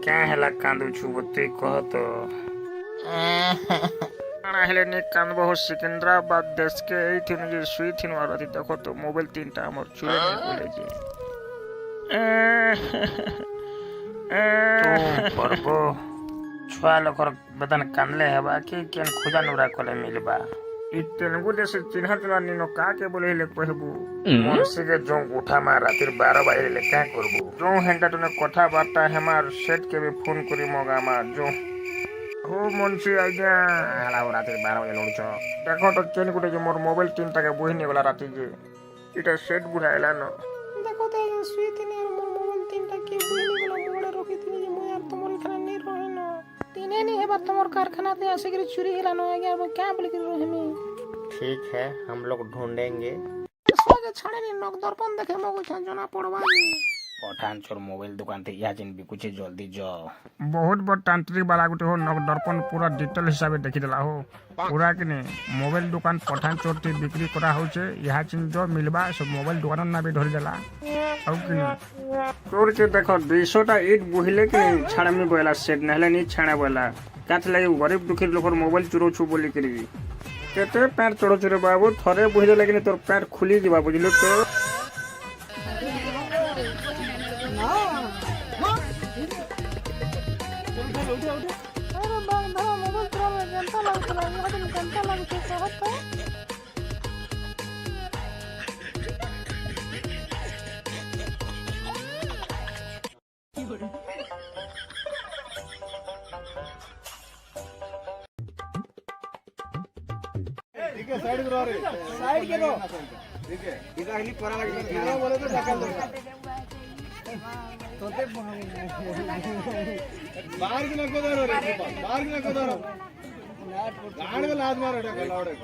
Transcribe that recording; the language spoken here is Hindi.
क्या हेला कांदुछु तुई कह तो काना हेले ने कांदबो हो सिकंदराबाद देश के एथिन जे सुईथिन वारती देखो तो मोबाइल तीनटा हमर चुरे ने बोले जे तो परबो छुआ लोकर बदन कानले हेबा कि केन खोजा नुरा कोले मिलबा इ तेलुगु देश चिन्हत वानी नो का के बोले ले कहबू मन से के जो उठा मा रातिर 12 बजे ले का करबू जो हेंटा तने कथा बार्ता हमार सेट के भी फोन करी मगा मा जो हो मुंशी आज्ञा हला रातिर 12 बजे लोड छ देखो तो केन गुटे जे मोर मोबाइल टीम तके बोहिनी वाला राती जे इटा सेट बुढ़ाइला न देखो तो सुई तिनी मोर मोबाइल तीनटा के बोहिनी वाला मोबाइल रखी तिनी जे मोर तमोर खाना नहीं रहे न तीने नहीं हेबा तमोर कारखाना ते आसे के चोरी हेला न आज्ञा अब क्या बोल के रहे में ठीक है हम लोग ढूंढेंगे सोजे छाड़े नि नक दर्पण देखे मगो छ जना पड़वा पठान चोर मोबाइल दुकान थे या जिन भी कुछ जल्दी जाओ बहुत बड़ तांत्रिक वाला गुटे हो नक दर्पण पूरा डिटेल हिसाब देखि देला हो पूरा कि ने मोबाइल दुकान पठान चोर थे बिक्री करा हो छे यहा चिन जो मिलबा सब मोबाइल दुकान ना भी धरि देला औ कि ने चोर के देखो 200 टा ईट बुहिले के छाड़ा में बोला सेट नहले नी छाड़ा बोला काथ लगे गरीब दुखी लोकर मोबाइल चोरो छु बोली करी केते पैर चोरो चोरे बाबू थरे बुहिले लेकिन तोर पैर खुली जिबा बुझलो तो अरे बाग धरा मोबाइल चला में जनता लागला यहाँ तो जनता लाग के कहत तो ठीक है साइड करो रे साइड करो ठीक है इधर ही परा लगे तो बोले तो डकल दो तोते बाहर की नको दो रे बाहर की नको दो गाड़ में लात मारो डकल लाओ रे